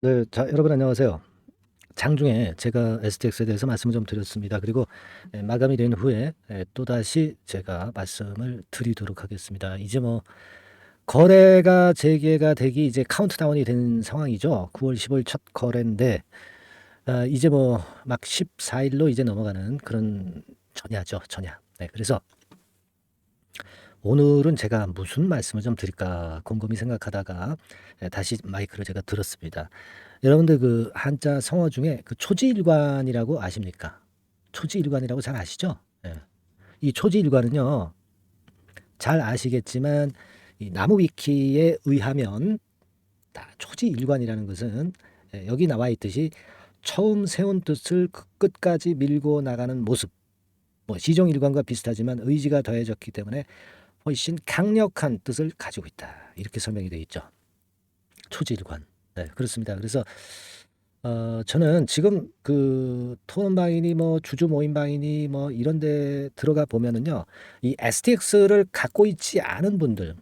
네. 자, 여러분 안녕하세요. 장중에 제가 STX에 대해서 말씀을 좀 드렸습니다. 그리고 마감이 된 후에 또다시 제가 말씀을 드리도록 하겠습니다. 이제 뭐 거래가 재개가 되기 이제 카운트다운이 된 상황이죠. 9월 15일 첫 거래인데 이제 뭐 막 14일로 이제 넘어가는 그런 전야죠, 전야. 네, 그래서 오늘은 제가 무슨 말씀을 좀 드릴까 곰곰이 생각하다가 다시 마이크를 제가 들었습니다. 여러분들 그 한자 성어 중에 그 초지일관이라고 아십니까? 초지일관이라고 잘 아시죠? 예. 이 초지일관은요, 잘 아시겠지만 이 나무 위키에 의하면 초지일관이라는 것은 여기 나와 있듯이 처음 세운 뜻을 그 끝까지 밀고 나가는 모습, 뭐 시종일관과 비슷하지만 의지가 더해졌기 때문에 훨씬 강력한 뜻을 가지고 있다. 이렇게 설명이 되어 있죠. 초지일관. 네, 그렇습니다. 그래서 저는 지금 그 토론방이니 뭐 주주 모임방이니 뭐 이런 데 들어가 보면은요. 이 STX를 갖고 있지 않은 분들,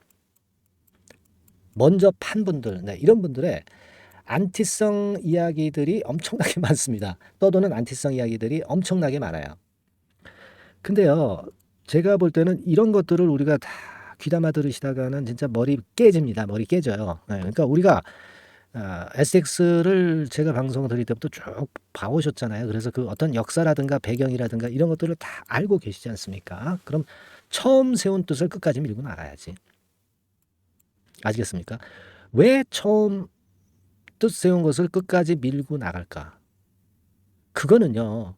먼저 판 분들, 네, 이런 분들의 안티성 이야기들이 엄청나게 많습니다. 떠도는 안티성 이야기들이 엄청나게 많아요. 근데요, 제가 볼 때는 이런 것들을 우리가 다 귀담아 들으시다가는 진짜 머리 깨집니다. 머리 깨져요. 네, 그러니까 우리가 SX를 제가 방송 드릴 때부터 쭉 봐오셨잖아요. 그래서 그 어떤 역사라든가 배경이라든가 이런 것들을 다 알고 계시지 않습니까? 그럼 처음 세운 뜻을 끝까지 밀고 나가야지. 아시겠습니까? 왜 처음 뜻 세운 것을 끝까지 밀고 나갈까? 그거는요,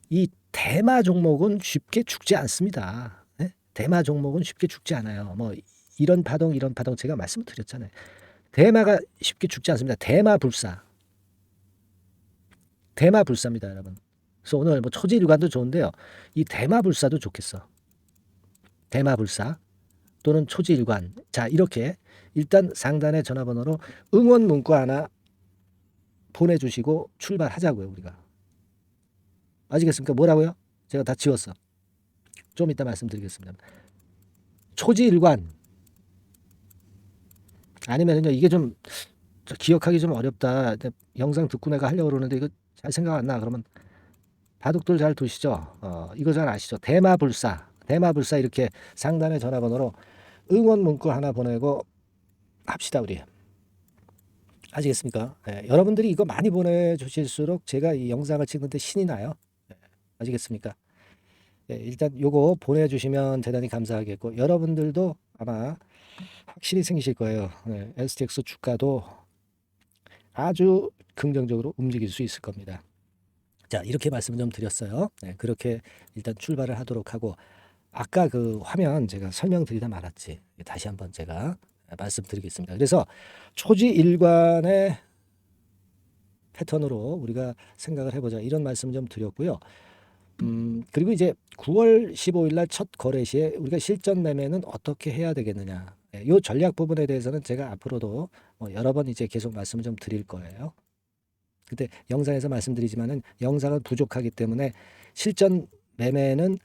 이 대마 종목은 쉽게 죽지 않습니다. 네? 대마 종목은 쉽게 죽지 않아요. 뭐 이런 파동 이런 파동 제가 말씀드렸잖아요. 대마가 쉽게 죽지 않습니다. 대마불사. 대마불사입니다, 여러분. 그래서 오늘 뭐 초지일관도 좋은데요. 이 대마불사도 좋겠어. 대마불사 또는 초지일관. 자, 이렇게 일단 상단의 전화번호로 응원 문구 하나 보내주시고 출발하자고요, 우리가. 아시겠습니까? 뭐라고요? 제가 다 지웠어. 좀 이따 말씀드리겠습니다. 초지일관. 아니면은요, 이게 좀 기억하기 좀 어렵다. 영상 듣고 내가 하려고 그러는데 이거 잘 생각 안 나. 그러면 바둑들 잘 두시죠. 이거 잘 아시죠? 대마불사. 대마불사 이렇게 상단의 전화번호로 응원 문구 하나 보내고 합시다, 우리. 아시겠습니까? 여러분들이 이거 많이 보내주실수록 제가 이 영상을 찍는데 신이 나요. 아시겠습니까? 일단 요거 보내주시면 대단히 감사하겠고, 여러분들도 아마 확실히 생기실 거예요. STX 주가도 아주 긍정적으로 움직일 수 있을 겁니다. 자, 이렇게 말씀을 좀 드렸어요. 그렇게 일단 출발을 하도록 하고, 아까 그 화면 제가 설명드리다 말았지. 다시 한번 제가 말씀드리겠습니다. 그래서 초지일관의 패턴으로 우리가 생각을 해보자. 이런 말씀 좀 드렸고요. 그리고 이제 9월 15일 날 첫 거래 시에 우리가 실전 매매는 어떻게 해야 되겠느냐. 이 전략 부분에 대해서는 제가 앞으로도 뭐 여러 번 이제 계속 말씀을 좀 드릴 거예요. 근데 영상에서 말씀드리지만은 영상은 부족하기 때문에 실전 매매는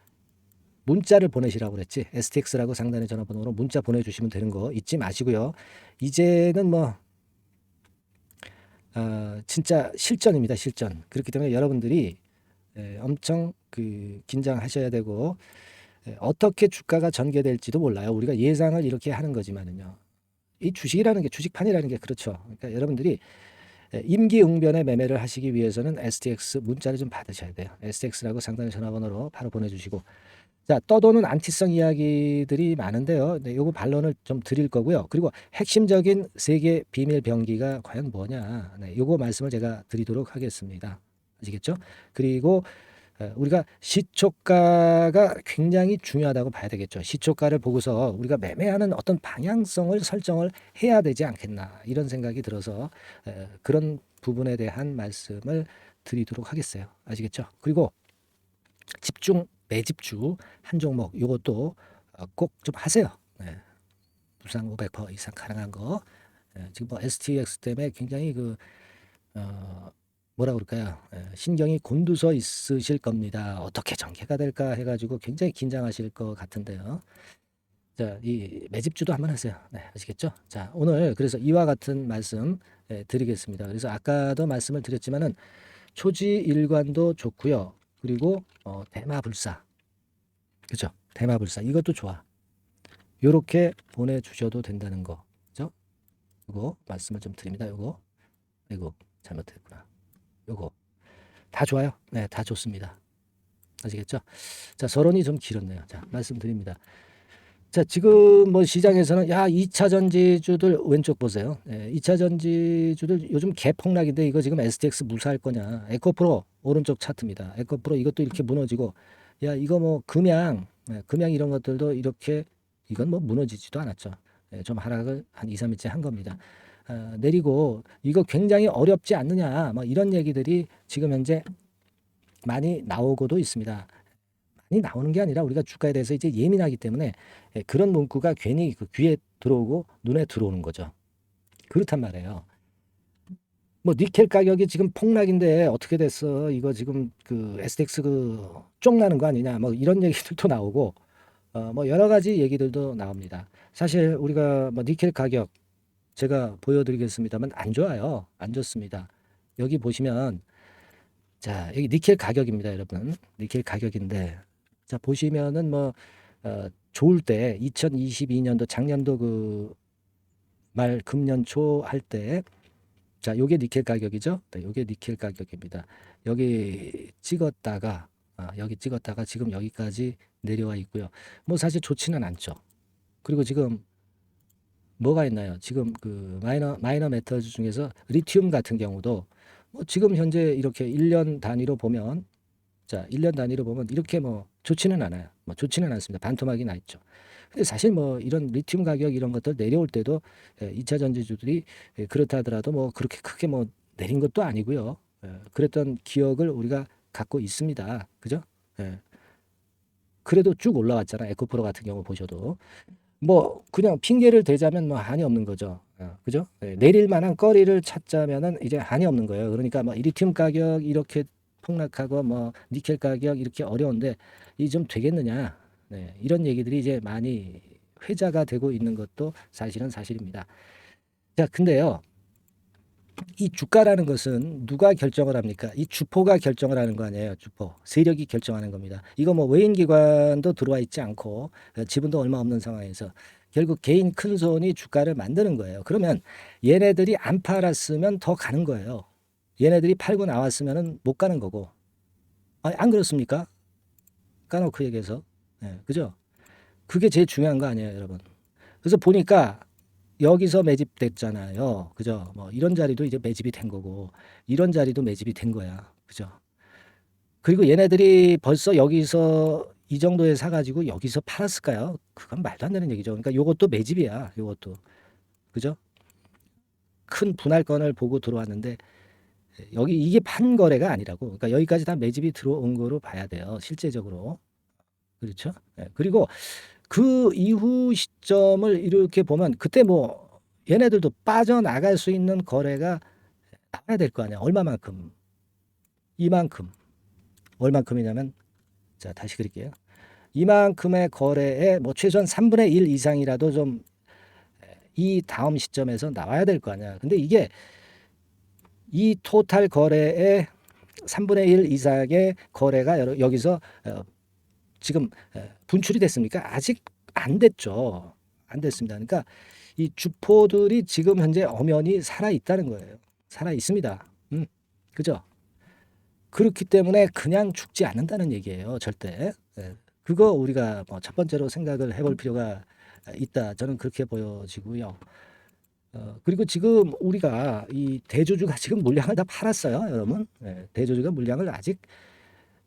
문자를 보내시라고 그랬지. STX라고 상단의 전화번호로 문자 보내주시면 되는 거 잊지 마시고요. 이제는 뭐 진짜 실전입니다. 실전. 그렇기 때문에 여러분들이 엄청 그 긴장하셔야 되고 어떻게 주가가 전개될지도 몰라요. 우리가 예상을 이렇게 하는 거지만은요. 이 주식이라는 게 주식판이라는 게 그렇죠. 그러니까 여러분들이 임기응변의 매매를 하시기 위해서는 STX 문자를 좀 받으셔야 돼요. STX라고 상단의 전화번호로 바로 보내주시고 자, 떠도는 안티성 이야기들이 많은데요. 네, 요거 반론을 좀 드릴 거고요. 그리고 핵심적인 세계 비밀 병기가 과연 뭐냐. 네, 요거 말씀을 제가 드리도록 하겠습니다. 아시겠죠? 그리고 우리가 시초가가 굉장히 중요하다고 봐야 되겠죠. 시초가를 보고서 우리가 매매하는 어떤 방향성을 설정을 해야 되지 않겠나. 이런 생각이 들어서 그런 부분에 대한 말씀을 드리도록 하겠어요. 아시겠죠? 그리고 집중 매집주 한 종목 요것도 꼭 좀 하세요. 부상 500% 이상 가능한 거. 지금 뭐 STX 때문에 굉장히 그 뭐라 그럴까요? 신경이 곤두서 있으실 겁니다. 어떻게 전개가 될까 해가지고 굉장히 긴장하실 것 같은데요. 자, 이 매집주도 한번 하세요. 네, 아시겠죠? 자, 오늘 그래서 이와 같은 말씀 드리겠습니다. 그래서 아까도 말씀을 드렸지만은 초지일관도 좋고요. 그리고 대마불사, 그죠? 대마불사 이것도 좋아. 요렇게 보내주셔도 된다는 거, 그죠? 요거 말씀을 좀 드립니다. 요거, 이거 잘못했구나. 요거 다 좋아요. 네, 다 좋습니다. 아시겠죠? 자, 서론이 좀 길었네요. 자, 말씀드립니다. 자, 지금 뭐 시장에서는 야, 2차 전지주들 왼쪽 보세요. 예, 2차 전지주들 요즘 개폭락인데 이거 지금 STX 무사할 거냐. 에코프로 오른쪽 차트입니다. 에코프로 이것도 이렇게 무너지고 야, 이거 뭐 금양, 금양 이런 것들도 이렇게 이건 뭐 무너지지도 않았죠. 예, 좀 하락을 한 2, 3일째 한 겁니다. 내리고 이거 굉장히 어렵지 않느냐. 뭐 이런 얘기들이 지금 현재 많이 나오고도 있습니다. 많이 나오는 게 아니라 우리가 주가에 대해서 이제 예민하기 때문에 그런 문구가 괜히 그 귀에 들어오고 눈에 들어오는 거죠. 그렇단 말이에요. 뭐 니켈 가격이 지금 폭락인데 어떻게 됐어? 이거 지금 그 STX 그 쫑나는 거 아니냐? 뭐 이런 얘기들도 나오고 뭐 여러 가지 얘기들도 나옵니다. 사실 우리가 뭐 니켈 가격 제가 보여드리겠습니다만 안 좋아요. 안 좋습니다. 여기 보시면 자, 여기 니켈 가격입니다, 여러분. 니켈 가격인데 자, 보시면은 뭐 좋을 때 2022년도 작년도 그 말 금년 초 할 때 자, 요게 니켈 가격이죠? 네, 요게 니켈 가격입니다. 여기 찍었다가 지금 여기까지 내려와 있고요. 뭐 사실 좋지는 않죠. 그리고 지금 뭐가 있나요? 지금 그 마이너 메탈즈 중에서 리튬 같은 경우도 뭐 지금 현재 이렇게 1년 단위로 보면 자, 1년 단위로 보면 이렇게 뭐 좋지는 않아요. 뭐 좋지는 않습니다. 반토막이 나 있죠. 근데 사실 뭐 이런 리튬 가격 이런 것들 내려올 때도 2차 전지주들이 그렇다 하더라도 뭐 그렇게 크게 뭐 내린 것도 아니고요. 그랬던 기억을 우리가 갖고 있습니다. 그죠? 예. 그래도 쭉 올라왔잖아. 에코프로 같은 경우 보셔도. 뭐 그냥 핑계를 대자면 뭐 한이 없는 거죠. 그죠? 내릴 만한 거리를 찾자면은 이제 한이 없는 거예요. 그러니까 뭐 리튬 가격 이렇게 폭락하고 뭐 니켈 가격 이렇게 어려운데 이 좀 되겠느냐? 네, 이런 얘기들이 이제 많이 회자가 되고 있는 것도 사실은 사실입니다. 자, 근데요. 이 주가라는 것은 누가 결정을 합니까? 이 주포가 결정을 하는 거 아니에요. 주포. 세력이 결정하는 겁니다. 이거 뭐 외인 기관도 들어와 있지 않고 지분도 얼마 없는 상황에서 결국 개인 큰 손이 주가를 만드는 거예요. 그러면 얘네들이 안 팔았으면 더 가는 거예요. 얘네들이 팔고 나왔으면은 못 가는 거고. 아니, 안 그렇습니까? 까놓고 얘기해서. 그죠? 그게 제일 중요한 거 아니에요, 여러분. 그래서 보니까 여기서 매집됐잖아요. 그죠? 뭐 이런 자리도 이제 매집이 된 거고 이런 자리도 매집이 된 거야. 그죠? 그리고 얘네들이 벌써 여기서 이 정도에 사가지고 여기서 팔았을까요? 그건 말도 안 되는 얘기죠. 그러니까 요것도 매집이야. 요것도. 그죠? 큰 분할권을 보고 들어왔는데 여기 이게 판 거래가 아니라고. 그러니까 여기까지 다 매집이 들어온 거로 봐야 돼요. 실제적으로. 그렇죠? 그리고 그 이후 시점을 이렇게 보면 그때 뭐 얘네들도 빠져나갈 수 있는 거래가 나와야 될 거 아니야. 얼마만큼? 이만큼. 얼만큼이냐면 자, 다시 그릴게요. 이만큼의 거래에 뭐 최소한 3분의 1 이상이라도 좀 이 다음 시점에서 나와야 될 거 아니야. 근데 이게 이 토탈 거래의 3분의 1 이상의 거래가 여기서 지금 분출이 됐습니까? 아직 안 됐죠. 안 됐습니다. 그러니까 이 주포들이 지금 현재 엄연히 살아 있다는 거예요. 살아 있습니다. 그죠? 그렇기 때문에 그냥 죽지 않는다는 얘기예요. 절대. 그거 우리가 뭐 첫 번째로 생각을 해볼 필요가 있다. 저는 그렇게 보여지고요. 그리고 지금 우리가 이 대주주가 지금 물량을 다 팔았어요, 여러분. 대주주가 물량을 아직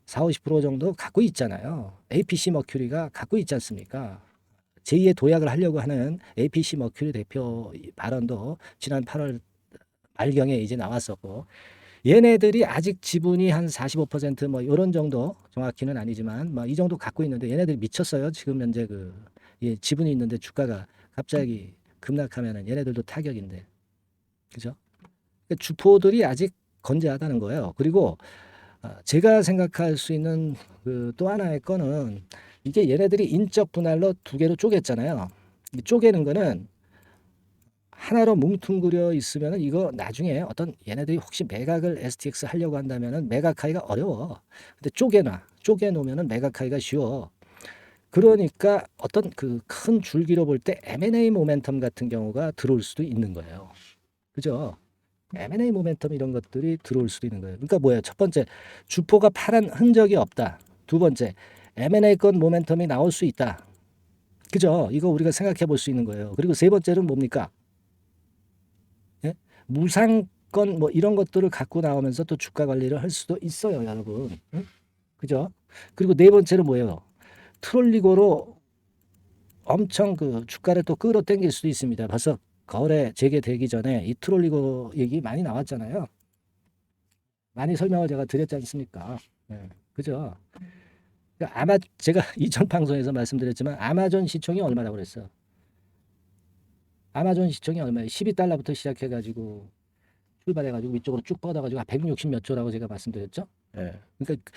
4, 50% 정도 갖고 있잖아요. APC 머큐리가 갖고 있지 않습니까? 제2의 도약을 하려고 하는 APC 머큐리 대표 발언도 지난 8월 말경에 이제 나왔었고 얘네들이 아직 지분이 한 45%뭐 이런 정도 정확히는 아니지만 뭐 이 정도 갖고 있는데 얘네들이 미쳤어요. 지금 현재 그 지분이 있는데 주가가 갑자기 급락하면은 얘네들도 타격인데 그죠? 그러니까 주포들이 아직 건재하다는 거예요. 그리고 제가 생각할 수 있는 그 또 하나의 건은 이게 얘네들이 인적 분할로 두 개로 쪼갰잖아요. 이 쪼개는 거는 하나로 뭉뚱그려 있으면은 이거 나중에 어떤 얘네들이 혹시 매각을 STX 하려고 한다면은 매각하기가 어려워. 근데 쪼개 놓으면은 매각하기가 쉬워. 그러니까 어떤 그 큰 줄기로 볼 때 M&A 모멘텀 같은 경우가 들어올 수도 있는 거예요. 그죠? M&A 모멘텀 이런 것들이 들어올 수도 있는 거예요. 그러니까 뭐예요? 첫 번째, 주포가 파란 흔적이 없다. 두 번째, M&A 건 모멘텀이 나올 수 있다. 그죠? 이거 우리가 생각해 볼 수 있는 거예요. 그리고 세 번째는 뭡니까? 예? 무상권 뭐 이런 것들을 갖고 나오면서 또 주가 관리를 할 수도 있어요, 여러분. 응? 그죠? 그리고 네 번째는 뭐예요? 트롤리고로 엄청 그 주가를 또 끌어당길 수도 있습니다. 벌써 거래 재개되기 전에 이 트롤리고 얘기 많이 나왔잖아요. 많이 설명을 제가 드렸지 않습니까? 네, 그죠? 그러니까 아마 제가 이전 방송에서 말씀드렸지만 아마존 시총이 얼마라고 그랬어요? 아마존 시총이 얼마예요? 12달러부터 시작해가지고 출발해가지고 위쪽으로 쭉 뻗어가지고 160 몇 조라고 제가 말씀드렸죠? 예. 그러니까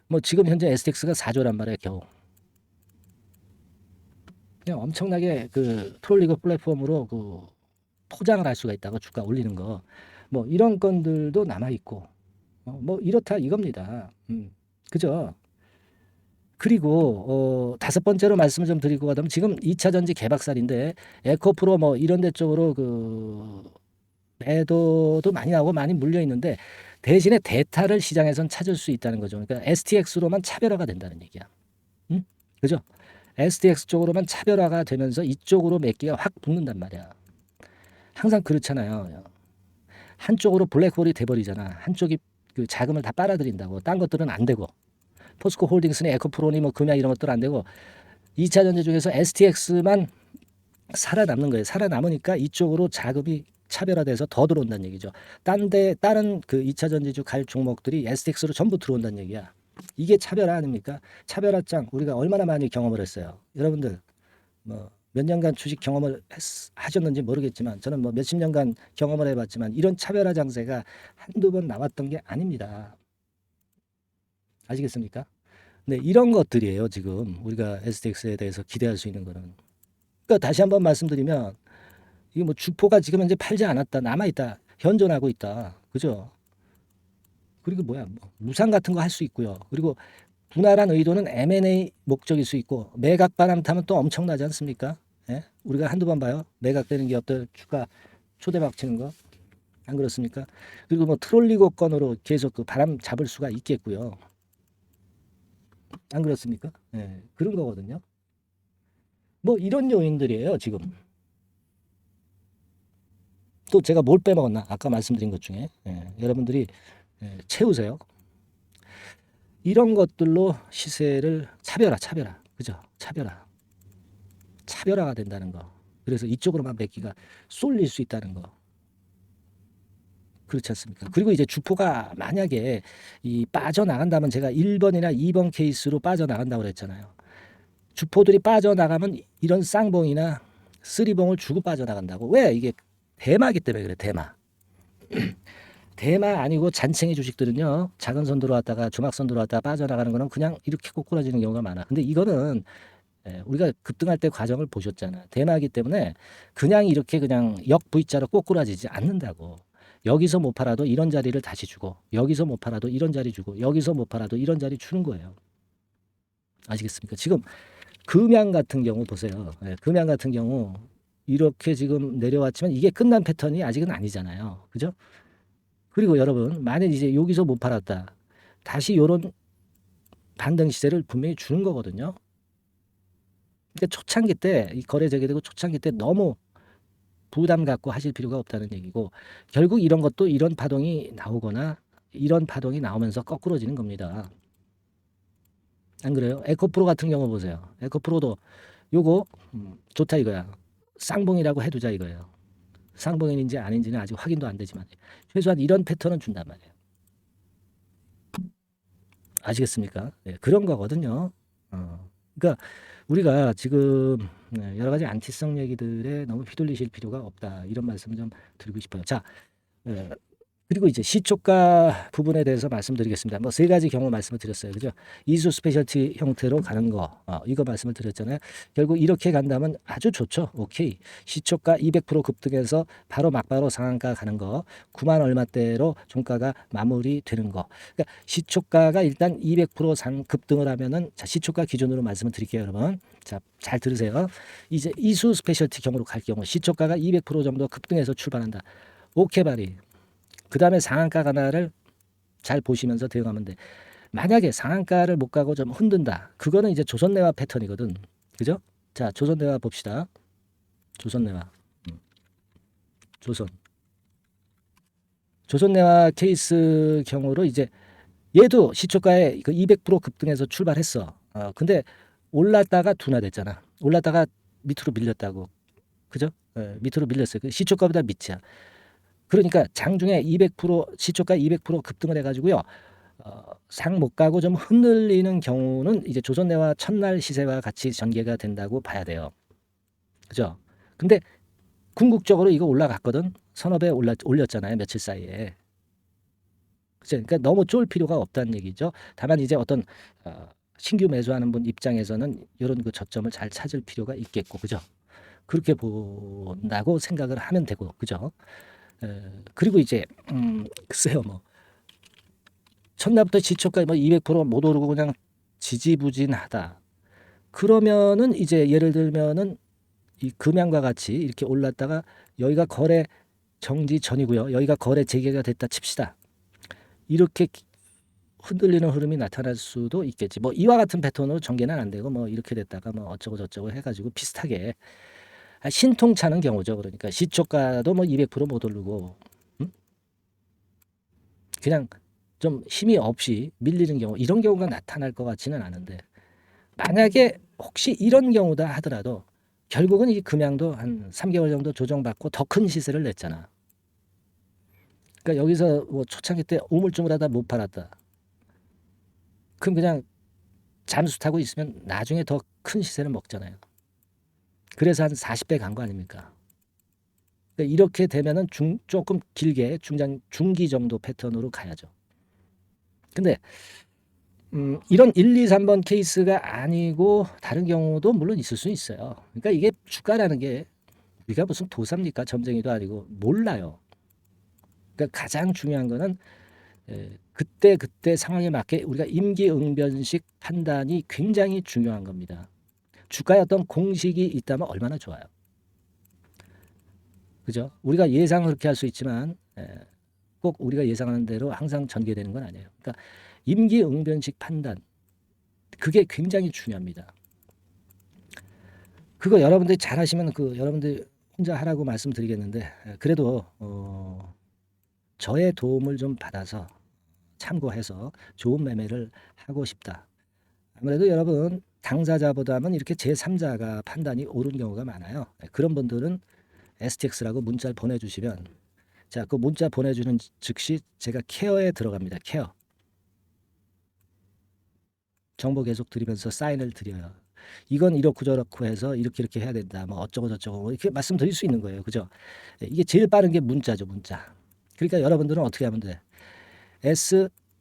뭐 지금 현재 STX가 4조란 말이에요, 겨우. 그냥 엄청나게 그 트롤리고 플랫폼으로 그 포장을 할 수가 있다고 주가 올리는 거. 뭐 이런 건들도 남아 있고. 뭐 이렇다 이겁니다. 그죠? 그리고 다섯 번째로 말씀을 좀 드리고 가자면 지금 2차 전지 개박살인데 에코프로 뭐 이런 데 쪽으로 그 매도도 많이 나오고 많이 물려 있는데 대신에 대타를 시장에선 찾을 수 있다는 거죠. 그러니까 STX로만 차별화가 된다는 얘기야. 응? 그죠? STX 쪽으로만 차별화가 되면서 이쪽으로 몇 개가 확 붙는단 말이야. 항상 그렇잖아요. 한쪽으로 블랙홀이 돼버리잖아. 한쪽이 그 자금을 다 빨아들인다고. 딴 것들은 안 되고. 포스코 홀딩스니 에코프로니 뭐 금야 이런 것들 안 되고 2차 전지 중에서 STX만 살아남는 거예요. 살아남으니까 이쪽으로 자금이 차별화돼서 더 들어온다는 얘기죠. 다른 그 2차 전지주 갈 종목들이 STX로 전부 들어온다는 얘기야. 이게 차별화 아닙니까? 차별화장 우리가 얼마나 많이 경험을 했어요. 여러분들 뭐 몇 년간 주식 경험을 하셨는지 모르겠지만 저는 뭐 몇십 년간 경험을 해봤지만 이런 차별화 장세가 한두 번 나왔던 게 아닙니다. 아시겠습니까? 네, 이런 것들이에요. 지금 우리가 STX에 대해서 기대할 수 있는 거는. 그러니까 다시 한번 말씀드리면 이게 뭐 주포가 지금 현재 팔지 않았다, 남아 있다, 현존하고 있다, 그죠? 그리고 뭐야, 뭐 무상 같은 거 할 수 있고요. 그리고 분할한 의도는 M&A 목적일 수 있고 매각 바람 타면 또 엄청나지 않습니까? 예? 우리가 한두 번 봐요. 매각되는 기업들 주가 초대박 치는 거. 안 그렇습니까? 그리고 뭐 트롤리고 건으로 계속 그 바람 잡을 수가 있겠고요. 안 그렇습니까? 예, 그런 거거든요. 뭐 이런 요인들이에요, 지금. 또 제가 뭘 빼먹었나? 아까 말씀드린 것 중에. 예, 여러분들이 채우세요. 이런 것들로 시세를 차별화. 그죠? 차별화가 된다는 거. 그래서 이쪽으로만 몇 기가 쏠릴 수 있다는 거. 그렇지 않습니까? 그리고 이제 주포가 만약에 이 빠져나간다면 제가 1번이나 2번 케이스로 빠져나간다고 그랬잖아요. 주포들이 빠져나가면 이런 쌍봉이나 쓰리봉을 주고 빠져나간다고. 왜? 이게 대마기 때문에 그래, 대마. 대마 아니고 잔챙이 주식들은요, 작은 선 들어왔다가 조막선 들어왔다가 빠져나가는 거는 그냥 이렇게 꼬꾸라지는 경우가 많아. 근데 이거는 우리가 급등할 때 과정을 보셨잖아. 대마기 때문에 그냥 이렇게 그냥 역 V자로 꼬꾸라지지 않는다고. 여기서 못 팔아도 이런 자리를 다시 주고, 여기서 못 팔아도 이런 자리 주고, 여기서 못 팔아도 이런 자리 주는 거예요. 아시겠습니까? 지금 금양 같은 경우 보세요. 금양 같은 경우 이렇게 지금 내려왔지만 이게 끝난 패턴이 아직은 아니잖아요. 그죠? 그리고 여러분, 만약 이제 여기서 못 팔았다. 다시 요런 반등 시세를 분명히 주는 거거든요. 그러니까 초창기 때, 이 거래 재개되고 초창기 때 너무 부담 갖고 하실 필요가 없다는 얘기고, 결국 이런 것도 이런 파동이 나오거나 이런 파동이 나오면서 거꾸로지는 겁니다. 안 그래요? 에코프로 같은 경우 보세요. 에코프로도 요거 좋다 이거야. 쌍봉이라고 해두자 이거예요. 쌍봉인지 아닌지는 아직 확인도 안 되지만 최소한 이런 패턴은 준단 말이에요. 아시겠습니까? 네, 그런 거거든요. 그러니까 우리가 지금 여러 가지 안티성 얘기들에 너무 휘둘리실 필요가 없다. 이런 말씀 좀 드리고 싶어요. 자, 예, 그리고 이제 시초가 부분에 대해서 말씀드리겠습니다. 뭐 세 가지 경우 말씀을 드렸어요. 그죠? 이수 스페셜티 형태로 가는 거. 이거 말씀을 드렸잖아요. 결국 이렇게 간다면 아주 좋죠. 오케이. 시초가 200% 급등해서 바로 막바로 상한가 가는 거. 9만 얼마대로 종가가 마무리되는 거. 그러니까 시초가가 일단 200% 급등을 하면은 자, 시초가 기준으로 말씀을 드릴게요, 여러분. 자, 잘 들으세요. 이제 이수 스페셜티 경우로 갈 경우 시초가가 200% 정도 급등해서 출발한다. 오케이 바리. 그 다음에 상한가 하나를 잘 보시면서 대응하면 돼. 만약에 상한가를 못 가고 좀 흔든다. 그거는 이제 조선내화 패턴이거든. 그죠? 자, 조선내화 봅시다. 조선내화. 조선. 조선내화 케이스 경우로 이제 얘도 시초가에 그 200% 급등해서 출발했어. 근데 올랐다가 둔화됐잖아. 올랐다가 밑으로 밀렸다고. 그죠? 밑으로 밀렸어요. 그 시초가보다 밑이야. 그러니까 장중에 200% 시초가 200% 급등을 해가지고요. 상 못 가고 좀 흔들리는 경우는 이제 조선내화 첫날 시세와 같이 전개가 된다고 봐야 돼요. 그죠? 근데 궁극적으로 이거 올라갔거든. 서너 배 올렸잖아요. 며칠 사이에. 그죠? 그러니까 너무 쫄 필요가 없다는 얘기죠. 다만 이제 어떤 신규 매수하는 분 입장에서는 이런 그 저점을 잘 찾을 필요가 있겠고, 그죠? 그렇게 본다고 생각을 하면 되고, 그죠? 그리고 이제 글쎄요 뭐 첫날부터 시초까지 뭐 200%못 오르고 그냥 지지부진하다. 그러면은 이제 예를 들면은 이 금양과 같이 이렇게 올랐다가 여기가 거래 정지 전이고요. 여기가 거래 재개가 됐다 칩시다. 이렇게 흔들리는 흐름이 나타날 수도 있겠지. 뭐 이와 같은 패턴으로 전개는 안 되고 뭐 이렇게 됐다가 뭐 어쩌고 저쩌고 해가지고 비슷하게 신통차는 경우죠. 그러니까 시초가도 뭐 200%못 오르고 그냥 좀 힘이 없이 밀리는 경우 이런 경우가 나타날 것 같지는 않은데 만약에 혹시 이런 경우다 하더라도 결국은 이 금양도 한 3개월 정도 조정받고 더 큰 시세를 냈잖아. 그러니까 여기서 뭐 초창기 때 우물쭈물하다 못 팔았다. 그럼 그냥 잠수 타고 있으면 나중에 더 큰 시세를 먹잖아요. 그래서 한 40배 간 거 아닙니까? 그러니까 이렇게 되면은 조금 길게 중기 정도 패턴으로 가야죠. 근데 이런 1, 2, 3번 케이스가 아니고 다른 경우도 물론 있을 수 있어요. 그러니까 이게 주가라는 게 우리가 무슨 도사입니까? 점쟁이도 아니고 몰라요. 그러니까 가장 중요한 거는 그때 상황에 맞게 우리가 임기응변식 판단이 굉장히 중요한 겁니다. 주가에 어떤 공식이 있다면 얼마나 좋아요. 그죠? 우리가 예상을 그렇게 할 수 있지만 꼭 우리가 예상하는 대로 항상 전개되는 건 아니에요. 그러니까 임기응변식 판단 그게 굉장히 중요합니다. 그거 여러분들이 잘하시면 그 여러분들 혼자 하라고 말씀드리겠는데 그래도 저의 도움을 좀 받아서 참고해서 좋은 매매를 하고 싶다. 아무래도 여러분 당사자보다는 이렇게 제3자가 판단이 옳은 경우가 많아요. 그런 분들은 STX라고 문자를 보내주시면 자, 그 문자 보내주는 즉시 제가 케어에 들어갑니다. 케어. 정보 계속 드리면서 사인을 드려요. 이건 이렇고 저렇고 해서 이렇게 해야 된다. 뭐 어쩌고 저쩌고 이렇게 말씀드릴 수 있는 거예요. 그죠? 이게 제일 빠른 게 문자죠, 문자. 그러니까 여러분들은 어떻게 하면 돼?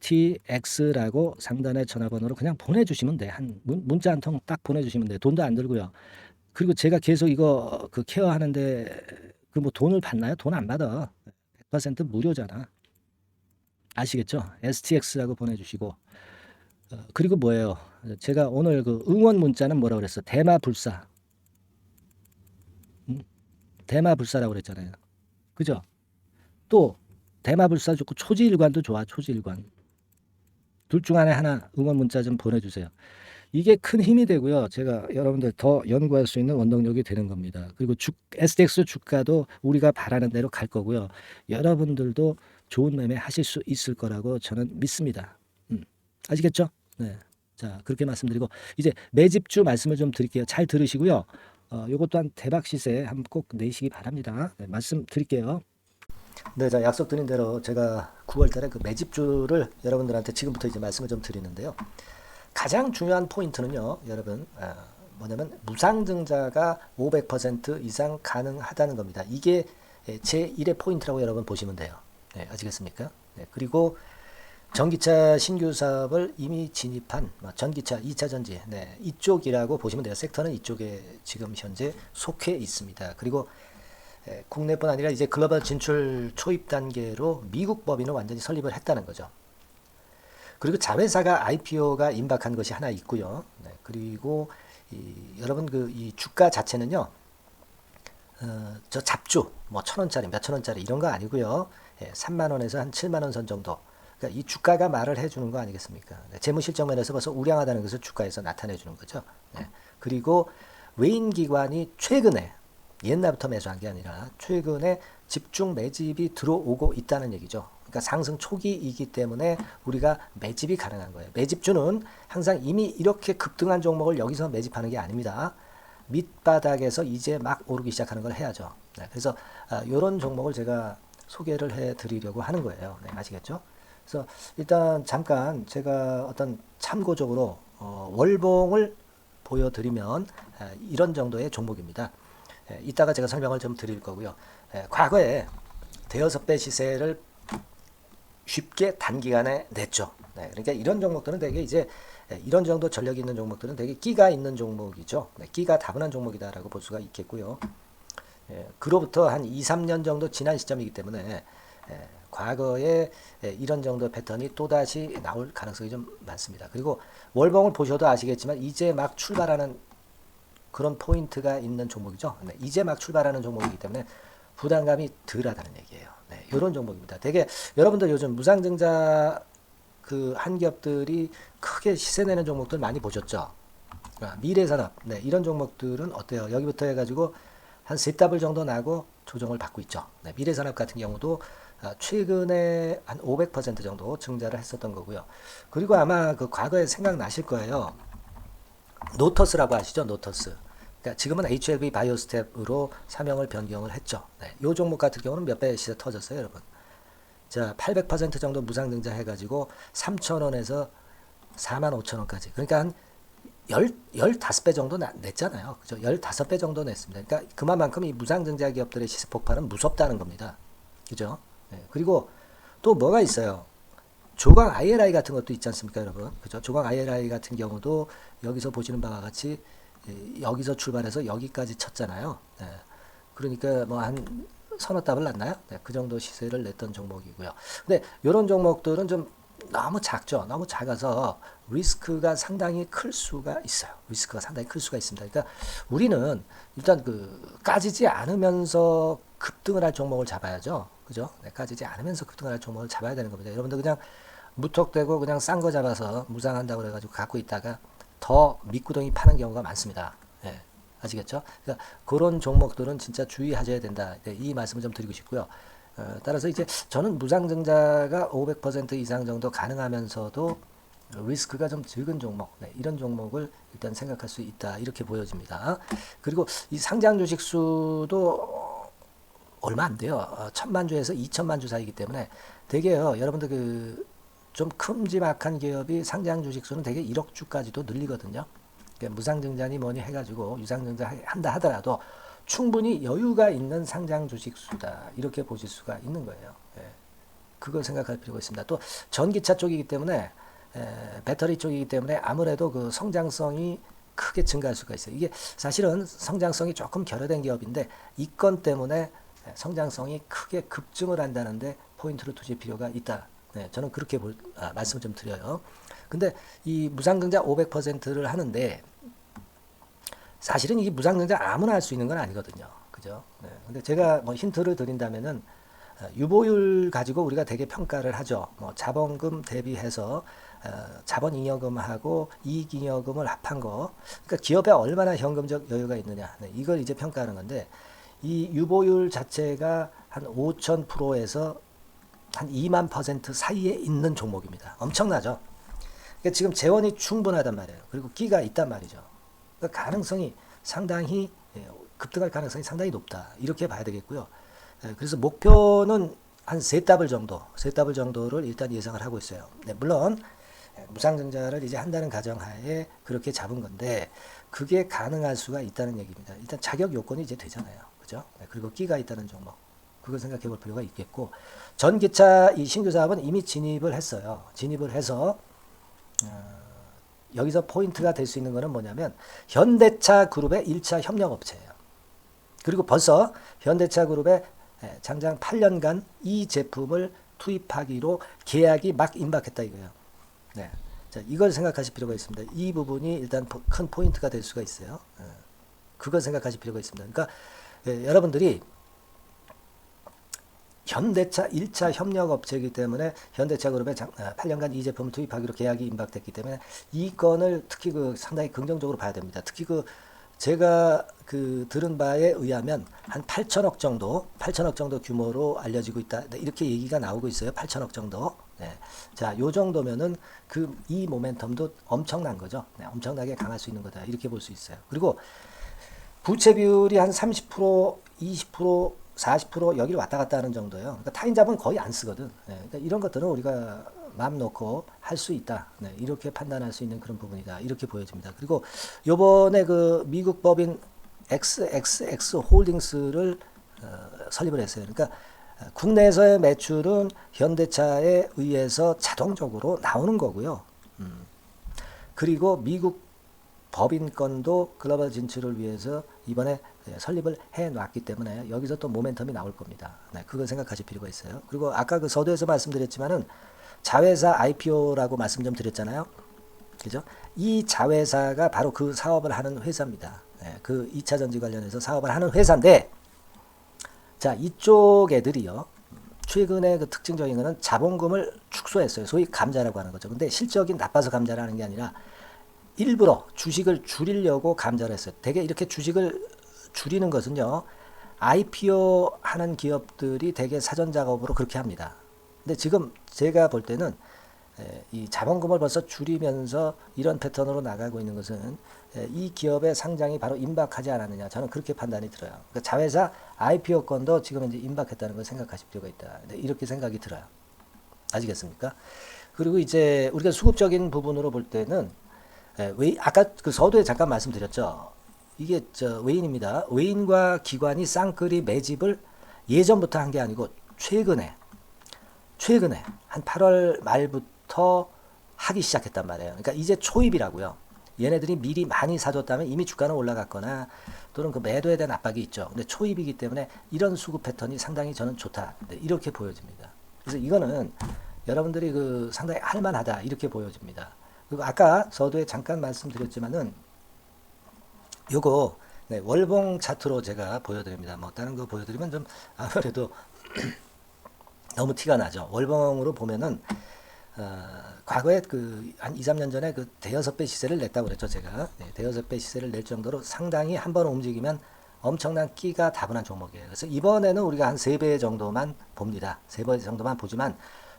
STX라고 상단의 전화번호로 그냥 보내주시면 돼. 문자 한 통 딱 보내주시면 돼. 돈도 안 들고요. 그리고 제가 계속 이거 그 케어하는데 그 뭐 돈을 받나요? 돈 안 받아. 100% 무료잖아. 아시겠죠? STX라고 보내주시고 그리고 뭐예요? 제가 오늘 그 응원 문자는 뭐라고 그랬어? 대마불사. 대마불사라고 그랬잖아요. 그죠? 또 대마불사 좋고 초지일관도 좋아. 초지일관. 둘 중 안에 하나 응원 문자 좀 보내주세요. 이게 큰 힘이 되고요. 제가 여러분들 더 연구할 수 있는 원동력이 되는 겁니다. 그리고 STX 주가도 우리가 바라는 대로 갈 거고요. 여러분들도 좋은 매매 하실 수 있을 거라고 저는 믿습니다. 아시겠죠? 네. 자, 그렇게 말씀드리고 이제 매집주 말씀을 좀 드릴게요. 잘 들으시고요. 요것 또한 대박 시세 한번 꼭 내시기 바랍니다. 네, 말씀드릴게요. 네, 자, 약속드린 대로 제가 9월 달에 그 매집주를 여러분들한테 지금부터 이제 말씀을 좀 드리는데요. 가장 중요한 포인트는요, 여러분, 뭐냐면 무상증자가 500% 이상 가능하다는 겁니다. 이게 제1의 포인트라고 여러분 보시면 돼요. 네, 아시겠습니까? 네, 그리고 전기차 신규 사업을 이미 진입한 전기차 2차 전지 네, 이쪽이라고 보시면 돼요. 섹터는 이쪽에 지금 현재 속해 있습니다. 그리고 국내뿐 아니라 이제 글로벌 진출 초입 단계로 미국 법인을 완전히 설립을 했다는 거죠. 그리고 자회사가 IPO가 임박한 것이 하나 있고요. 네, 그리고 여러분 그 이 주가 자체는요. 저 잡주 뭐 1,000원짜리 몇천 원짜리 이런 거 아니고요. 3만 원에서 한 7만 원 선 정도. 그러니까 이 주가가 말을 해주는 거 아니겠습니까? 네, 재무실적 면에서 벌써 우량하다는 것을 주가에서 나타내 주는 거죠. 네, 그리고 외인 기관이 최근에 옛날부터 매수한 게 아니라 최근에 집중 매집이 들어오고 있다는 얘기죠. 그러니까 상승 초기이기 때문에 우리가 매집이 가능한 거예요. 매집주는 항상 이미 이렇게 급등한 종목을 여기서 매집하는 게 아닙니다. 밑바닥에서 이제 막 오르기 시작하는 걸 해야죠. 네, 그래서 이런 종목을 제가 소개를 해드리려고 하는 거예요. 네, 아시겠죠? 그래서 일단 잠깐 제가 어떤 참고적으로 월봉을 보여드리면 이런 정도의 종목입니다. 이따가 제가 설명을 좀 드릴 거고요. 과거에 대여섯 배 시세를 쉽게 단기간에 냈죠. 네, 그러니까 이런 종목들은 되게 이제 이런 정도 전력이 있는 종목들은 되게 끼가 있는 종목이죠. 네, 끼가 다분한 종목이다라고 볼 수가 있겠고요. 그로부터 한 2, 3년 정도 지난 시점이기 때문에 과거에 이런 정도 패턴이 또다시 나올 가능성이 좀 많습니다. 그리고 월봉을 보셔도 아시겠지만 이제 막 출발하는 그런 포인트가 있는 종목이죠. 네, 이제 막 출발하는 종목이기 때문에 부담감이 덜하다는 얘기예요. 네, 이런 종목입니다. 되게 여러분들 요즘 무상증자 그 한기업들이 크게 시세 내는 종목들 많이 보셨죠? 미래산업, 네, 이런 종목들은 어때요? 여기부터 해가지고 한 세 더블 정도 나고 조정을 받고 있죠. 네, 미래산업 같은 경우도 최근에 한 500% 정도 증자를 했었던 거고요. 그리고 아마 그 과거에 생각나실 거예요. 노터스라고 아시죠? 노터스. 그러니까 지금은 HLB 바이오스텝으로 사명을 변경을 했죠. 네, 이 종목 같은 경우는 몇 배 시세 터졌어요, 여러분. 자, 800% 정도 무상증자 해가지고 3,000원에서 45,000원까지. 그러니까 한 15배 정도 냈잖아요. 그죠? 15배 정도 냈습니다. 그러니까 그만큼 이 무상증자 기업들의 시세 폭발은 무섭다는 겁니다. 그죠? 네, 그리고 또 뭐가 있어요? 조강 ILI 같은 것도 있지 않습니까, 여러분? 그죠? 조강 ILI 같은 경우도 여기서 보시는 바와 같이 여기서 출발해서 여기까지 쳤잖아요. 네. 그러니까 뭐 한 서너 답을 났나요? 네, 그 정도 시세를 냈던 종목이고요. 근데 이런 종목들은 좀 너무 작죠. 너무 작아서 리스크가 상당히 클 수가 있어요. 리스크가 상당히 클 수가 있습니다. 그러니까 우리는 일단 그 까지지 않으면서 급등을 할 종목을 잡아야죠. 그죠? 네, 까지지 않으면서 급등을 할 종목을 잡아야 되는 겁니다. 여러분들 그냥 무턱대고 그냥 싼 거 잡아서 무상한다고 그래가지고 갖고 있다가 더 밑구덩이 파는 경우가 많습니다. 예, 아시겠죠? 그러니까 그런 종목들은 진짜 주의하셔야 된다. 네, 이 말씀을 좀 드리고 싶고요. 따라서 이제 저는 무상증자가 500% 이상 정도 가능하면서도 리스크가 좀 적은 종목, 네, 이런 종목을 일단 생각할 수 있다. 이렇게 보여집니다. 그리고 이 상장 주식 수도 얼마 안 돼요. 1,000만 주에서 2천만 주 사이기 때문에 되게요. 여러분들 그 좀 큼지막한 기업이 상장 주식 수는 되게 1억 주까지도 늘리거든요. 그러니까 무상증자니 뭐니 해가지고 유상증자 한다 하더라도 충분히 여유가 있는 상장 주식 수다. 이렇게 보실 수가 있는 거예요. 예. 그걸 생각할 필요가 있습니다. 또 전기차 쪽이기 때문에 배터리 쪽이기 때문에 아무래도 그 성장성이 크게 증가할 수가 있어요. 이게 사실은 성장성이 조금 결여된 기업인데 이 건 때문에 성장성이 크게 급증을 한다는데 포인트를 두실 필요가 있다. 네, 저는 그렇게 말씀을 좀 드려요. 근데 이 무상증자 500%를 하는데 사실은 이게 무상증자 아무나 할 수 있는 건 아니거든요. 그죠? 네, 근데 제가 뭐 힌트를 드린다면은 유보율 가지고 우리가 되게 평가를 하죠. 뭐 자본금 대비해서 자본잉여금하고 이익잉여금을 합한 거. 그러니까 기업에 얼마나 현금적 여유가 있느냐. 네, 이걸 이제 평가하는 건데 이 유보율 자체가 한 5,000%에서 한 2만% 사이에 있는 종목입니다. 엄청나죠? 그러니까 지금 재원이 충분하단 말이에요. 그리고 끼가 있단 말이죠. 그러니까 가능성이 상당히 급등할 가능성이 상당히 높다. 이렇게 봐야 되겠고요. 그래서 목표는 한 세 더블 정도를 일단 예상을 하고 있어요. 네, 물론 무상증자를 이제 한다는 가정하에 그렇게 잡은 건데 그게 가능할 수가 있다는 얘기입니다. 일단 자격 요건이 이제 되잖아요. 그죠? 네, 그리고 끼가 있다는 종목. 그걸 생각해 볼 필요가 있겠고, 전기차 이 신규 사업은 이미 진입을 했어요. 진입을 해서 여기서 포인트가 될 수 있는 거는 뭐냐면 현대차 그룹의 1차 협력업체예요. 그리고 벌써 현대차 그룹에 장장 8년간 이 제품을 투입하기로 계약이 막 임박했다 이거예요. 네. 자, 이걸 생각하실 필요가 있습니다. 이 부분이 일단 큰 포인트가 될 수가 있어요. 그걸 생각하실 필요가 있습니다. 그러니까 여러분들이 현대차 1차 협력업체이기 때문에 현대차 그룹에 8년간 이 제품을 투입하기로 계약이 임박됐기 때문에 이 건을 특히 상당히 긍정적으로 봐야 됩니다. 특히 제가 들은 바에 의하면 한 8천억 정도 규모로 알려지고 있다. 이렇게 얘기가 나오고 있어요. 8천억 정도. 네. 자, 요 정도면은 이 모멘텀도 엄청난 거죠. 네, 엄청나게 강할 수 있는 거다. 이렇게 볼 수 있어요. 그리고 부채 비율이 한 30%, 20%, 40% 여기를 왔다 갔다 하는 정도예요. 그러니까 타인자본 거의 안 쓰거든. 네, 그러니까 이런 것들은 우리가 마음 놓고 할 수 있다. 네, 이렇게 판단할 수 있는 그런 부분이다. 이렇게 보여집니다. 그리고 요번에 미국 법인 XXX 홀딩스를 설립을 했어요. 그러니까 국내에서의 매출은 현대차에 의해서 자동적으로 나오는 거고요. 그리고 미국 법인권도 글로벌 진출을 위해서 이번에 설립을 해놨기 때문에 여기서 또 모멘텀이 나올 겁니다. 네, 그걸 생각하실 필요가 있어요. 그리고 아까 서두에서 말씀드렸지만은 자회사 IPO라고 말씀 좀 드렸잖아요. 그죠? 이 자회사가 바로 그 사업을 하는 회사입니다. 네, 그 2차 전지 관련해서 사업을 하는 회사인데, 자, 이쪽 애들이요. 최근에 특징적인 거는 자본금을 축소했어요. 소위 감자라고 하는 거죠. 근데 실적이 나빠서 감자를 하는 게 아니라 일부러 주식을 줄이려고 감자를 했어요. 되게 이렇게 주식을 줄이는 것은요, IPO 하는 기업들이 되게 사전 작업으로 그렇게 합니다. 근데 지금 제가 볼 때는 이 자본금을 벌써 줄이면서 이런 패턴으로 나가고 있는 것은 이 기업의 상장이 바로 임박하지 않았느냐, 저는 그렇게 판단이 들어요. 그러니까 자회사 IPO 건도 지금 이제 임박했다는 걸 생각하실 필요가 있다. 이렇게 생각이 들어요. 아시겠습니까? 그리고 이제 우리가 수급적인 부분으로 볼 때는 아까 서두에 잠깐 말씀드렸죠. 이게 외인입니다. 외인과 기관이 쌍끌이 매집을 예전부터 한 게 아니고 최근에 한 8월 말부터 하기 시작했단 말이에요. 그러니까 이제 초입이라고요. 얘네들이 미리 많이 사줬다면 이미 주가는 올라갔거나 또는 매도에 대한 압박이 있죠. 근데 초입이기 때문에 이런 수급 패턴이 상당히 저는 좋다. 이렇게 보여집니다. 그래서 이거는 여러분들이 상당히 할만하다. 이렇게 보여집니다. 그리고 아까 서두에 잠깐 말씀드렸지만은 요거 월봉 차트로 제가 보여드립니다. 뭐 다른 거 보여드리면 좀 아무래도 너무 티가 나죠. 월봉으로 보면은 과거에 한 2, 3년 전에 대여섯 배 시세를 냈다고 그랬죠. 제가 대여섯 배 시세를 낼 정도로 상당히 한번 움직이면 엄청난 끼가 다분한 종목이에요. 그래서 이번에는 우리가 한 3배 정도만 봅니다. 3배 정도만 보지만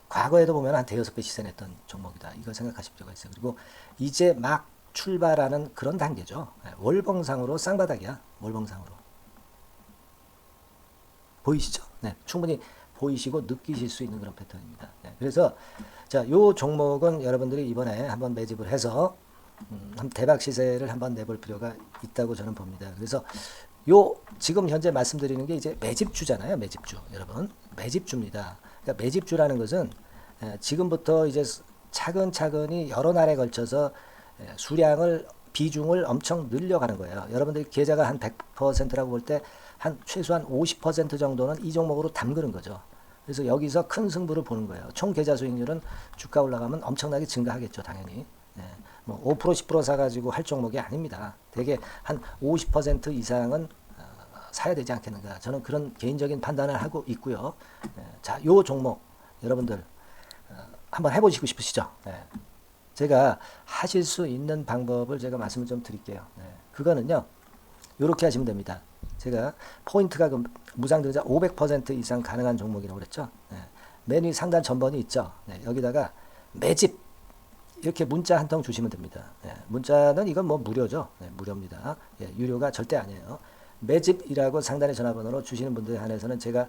과거에도 보면 한 대여섯 배 시세 냈던 종목이다. 이걸 생각하실 필요가 있어요. 그리고 이제 막 출발하는 그런 단계죠. 월봉상으로 쌍바닥이야. 월봉상으로. 보이시죠? 네, 충분히 보이시고 느끼실 수 있는 그런 패턴입니다. 네, 그래서 자, 요 종목은 여러분들이 이번에 한번 매집을 해서 대박 시세를 한번 내볼 필요가 있다고 저는 봅니다. 그래서 지금 현재 말씀드리는 게 이제 매집주잖아요. 매집주. 여러분, 매집주입니다. 그러니까 매집주라는 것은 지금부터 이제 차근차근히 여러 날에 걸쳐서 수량을 비중을 엄청 늘려가는 거예요. 여러분들이 계좌가 한 100%라고 볼 때 한 최소한 50% 정도는 이 종목으로 담그는 거죠. 그래서 여기서 큰 승부를 보는 거예요. 총 계좌 수익률은 주가 올라가면 엄청나게 증가하겠죠, 당연히. 뭐 5% 10% 사가지고 할 종목이 아닙니다. 되게 한 50% 이상은 사야 되지 않겠는가. 저는 그런 개인적인 판단을 하고 있고요. 자, 요 종목 여러분들 한번 해보시고 싶으시죠? 제가 하실 수 있는 방법을 제가 말씀을 좀 드릴게요. 그거는요, 이렇게 하시면 됩니다. 제가 포인트가 무상증자 500% 이상 가능한 종목이라고 그랬죠. 맨 위 상단 전번이 있죠. 여기다가 매집 이렇게 문자 한 통 주시면 됩니다. 문자는 이건 뭐 무료죠. 무료입니다. 유료가 절대 아니에요. 매집이라고 상단의 전화번호로 주시는 분들에 한해서는 제가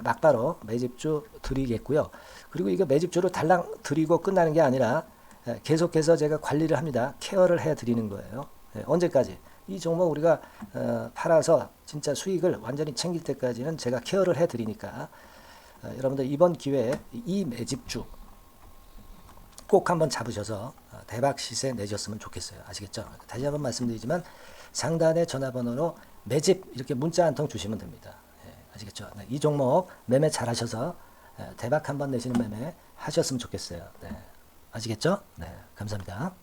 막바로 매집주 드리겠고요. 그리고 이거 매집주를 달랑 드리고 끝나는 게 아니라 계속해서 제가 관리를 합니다. 케어를 해 드리는 거예요. 언제까지? 이 종목 우리가 팔아서 진짜 수익을 완전히 챙길 때까지는 제가 케어를 해드리니까 여러분들 이번 기회에 이 매집주 꼭 한번 잡으셔서 대박 시세 내셨으면 좋겠어요. 아시겠죠? 다시 한번 말씀드리지만 상단의 전화번호로 매집 이렇게 문자 한 통 주시면 됩니다. 예, 아시겠죠? 네, 이 종목 매매 잘 하셔서 대박 한번 내시는 매매 하셨으면 좋겠어요. 네, 아시겠죠? 네, 감사합니다.